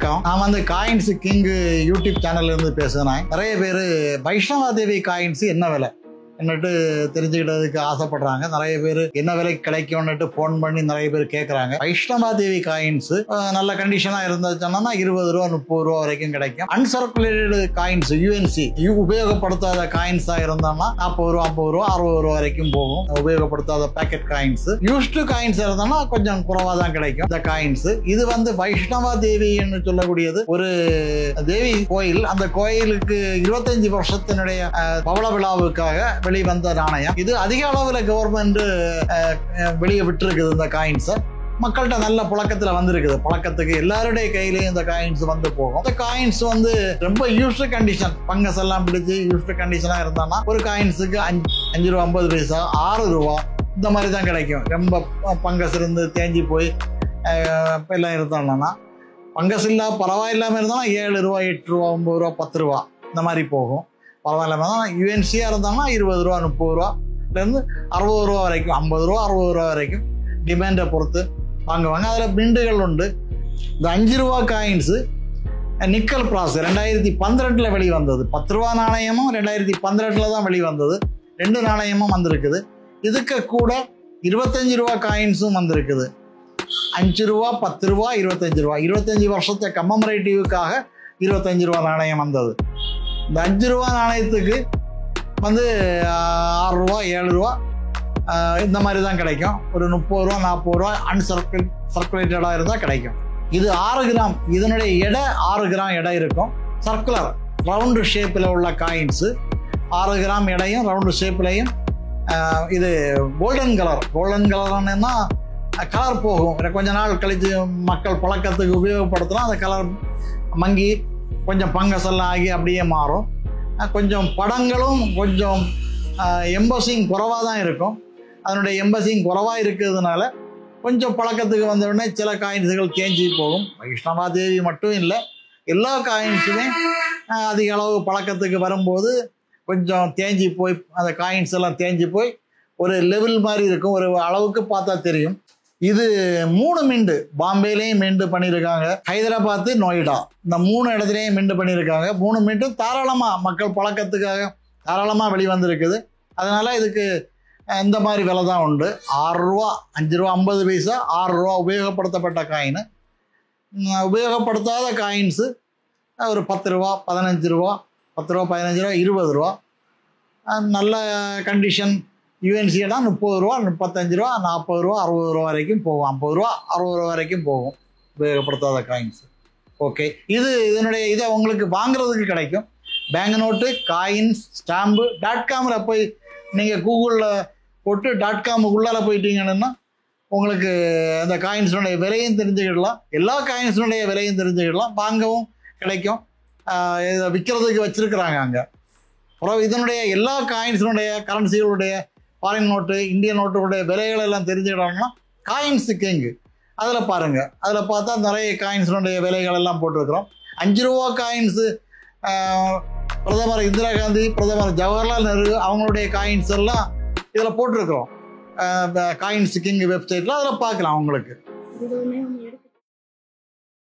வணக்கம். நான் வந்து காயின்ஸ் கிங் யூடியூப் சேனல்ல இருந்து பேசுறேன். நிறைய பேர் வைஷ்ணவா தேவி காயின்ஸ் என்ன விலை என்னட்டு தெரிஞ்சுக்கிட்டதுக்கு ஆசைப்படுறாங்க. நிறைய பேர் என்ன விலைக்கு கிடைக்கும்னுட்டு போன் பண்ணி நிறைய பேர் கேட்கறாங்க. வைஷ்ணவா தேவி காயின்ஸ் நல்ல கண்டிஷனா இருந்துச்சுன்னா 20 ரூபா 30 ரூபா வரைக்கும் கிடைக்கும். அன்சர்க்குலேட்டட் காயின்ஸ் யுஎன்சி உபயோகப்படுத்தாத காயின்ஸா இருந்தாங்கன்னா 40 ரூபா 50 ரூபா 60 ரூபா வரைக்கும் போகும். உபயோகப்படுத்தாத பேக்கெட் காயின்ஸ். யூஸ்டு காயின்ஸ் இருந்தாங்கன்னா கொஞ்சம் குறைவா தான் கிடைக்கும் இந்த காயின்ஸ். இது வந்து வைஷ்ணவா தேவின்னு சொல்லக்கூடியது ஒரு தேவி கோயில். அந்த கோயிலுக்கு 25 வருஷத்தினுடைய பவள விழாவுக்காக வெளிவந்த நாணயம். இது அதிக அளவுல கவர்மெண்ட் வெளியே விட்டுருக்குது. இந்த காயின்ஸ் மக்கள்கிட்ட நல்ல புழக்கத்துல வந்திருக்குது. பழக்கத்துக்கு எல்லாருடைய கையிலயும் இந்த காயின்ஸ் வந்து போகும். இந்த காயின்ஸ் வந்து ரொம்ப யூஸ்டு கண்டிஷன், பங்கஸ் எல்லாம் பிடிச்சி யூஸ்டு கண்டிஷனா இருந்தான்னா ஒரு காயின்ஸுக்கு 5 ரூபா 50 பைசா 6 ரூபா இந்த மாதிரி தான் கிடைக்கும். ரொம்ப பங்கஸ் இருந்து தேஞ்சி போய் எல்லாம் இருந்தாங்கன்னா, பங்கஸ் இல்லா பரவாயில்லாம இருந்தாலும் 7 ரூபா 8 ரூபா 9 ரூபா 10 ரூபா இந்த மாதிரி போகும். பரவாயில்லாம தான் யுஎன்சியா இருந்தாங்கன்னா 20 ரூபா 30 ரூபாலேருந்து 60 ரூபா வரைக்கும் 50 ரூபா 60 ரூபா வரைக்கும் டிமாண்டை பொறுத்து வாங்குவாங்க. அதில் பிண்டுகள் உண்டு. இந்த 5 ரூபா காயின்ஸு நிக்கல் ப்ராஸ் 2012 வெளிவந்தது. 10 ரூபா நாணயமும் 2012 தான் வெளிவந்தது. 2 நாணயமும் வந்திருக்குது. இதுக்கு கூட 25 ரூபா காயின்ஸும் வந்திருக்குது. 5 ரூபா 10 ரூபா 25 ரூபா 25 வருஷத்தை கம்மமரேட்டிவுக்காக 25 ரூபா நாணயம் வந்தது. இந்த 5 ரூபா நாணயத்துக்கு வந்து 6 ரூபா 7 ரூபா இந்த மாதிரி தான் கிடைக்கும். ஒரு 30 ரூபா 40 ரூபா சர்க்குலேட்டடாக இருந்தால் கிடைக்கும். இது 6 கிராம். இதனுடைய எடை 6 கிராம் எடை இருக்கும். சர்க்குலர் ரவுண்டு ஷேப்பில் உள்ள காயின்ஸு 6 கிராம் எடையும் ரவுண்டு ஷேப்லையும். இது கோல்டன் கலர்னா கலர் போகும். கொஞ்ச நாள் கழித்து மக்கள் பழக்கத்துக்கு உபயோகப்படுத்தலாம். அந்த கலர் மங்கி கொஞ்சம் பங்கஸ் எல்லாம் ஆகி அப்படியே மாறும். கொஞ்சம் படங்களும் கொஞ்சம் எம்பசிங் குறைவாக தான் இருக்கும். அதனுடைய எம்பசிங் குறைவாக இருக்கிறதுனால கொஞ்சம் பழக்கத்துக்கு வந்த உடனே சில காயின்ஸுகள் தேஞ்சி போகும். வைஷ்ணவா தேவி மட்டும் இல்லை, எல்லா காயின்ஸுமே அதிக அளவு பழக்கத்துக்கு வரும்போது கொஞ்சம் தேஞ்சி போய் அந்த காயின்ஸ் எல்லாம் தேஞ்சி போய் ஒரு லெவல் மாதிரி இருக்கும். ஒரு அளவுக்கு பார்த்தா தெரியும். இது 3 மிண்டு பாம்பேலையும் மிண்டு பண்ணியிருக்காங்க. ஹைதராபாத்து நொய்டா இந்த 3 இடத்துலையும் மிண்டு பண்ணியிருக்காங்க. 3 மிண்டும் தாராளமாக மக்கள் பழக்கத்துக்காக தாராளமாக வெளிவந்திருக்குது. அதனால இதுக்கு இந்த மாதிரி விலை தான் உண்டு. 6 ரூபா 5 ரூபா 50 பைசா 6 ரூபா உபயோகப்படுத்தப்பட்ட காயின். உபயோகப்படுத்தாத காயின்ஸு ஒரு 10 ரூபா 15 ரூபா 10 ரூபா 15 ரூபா 20 ரூபா. நல்ல கண்டிஷன் யுஎன்சினா 30 ரூபா 35 ரூபா 40 ரூபா 60 ரூபா வரைக்கும் போகும். 50 ரூபா 60 ரூபா வரைக்கும் போகும் உபயோகப்படுத்தாத காயின்ஸ். ஓகே, இதை உங்களுக்கு வாங்குறதுக்கு கிடைக்கும். பேங்க் நோட்டு காயின்ஸ் ஸ்டாம்பு .comல போய் நீங்கள் கூகுளில் போட்டு .comக்குள்ளார போயிட்டீங்கன்னா உங்களுக்கு அந்த காயின்ஸுடைய விலையும் தெரிஞ்சுக்கிடலாம். எல்லா காயின்ஸுடைய விலையும் தெரிஞ்சுக்கிடலாம். வாங்கவும் கிடைக்கும். இதை விற்கிறதுக்கு வச்சுருக்குறாங்க அங்கே. அப்புறம் இதனுடைய எல்லா காயின்ஸினுடைய கரன்சிகளுடைய ஃபாரின் நோட்டு இந்தியன் நோட்டுடைய விலைகள் எல்லாம் தெரிஞ்சுக்கிட்டோம்னா காயின்ஸ் கிங் அதில் பாருங்கள். அதில் பார்த்தா நிறைய காயின்ஸினுடைய விலைகள் எல்லாம் போட்டிருக்கிறோம். 5 ரூபா காயின்ஸு பிரதமர் இந்திரா காந்தி, பிரதமர் ஜவஹர்லால் நேரு அவங்களுடைய காயின்ஸ் எல்லாம் இதில் போட்டிருக்கிறோம். காயின்ஸ் கிங் வெப்சைட்டில் அதில் பார்க்கலாம். அவங்களுக்கு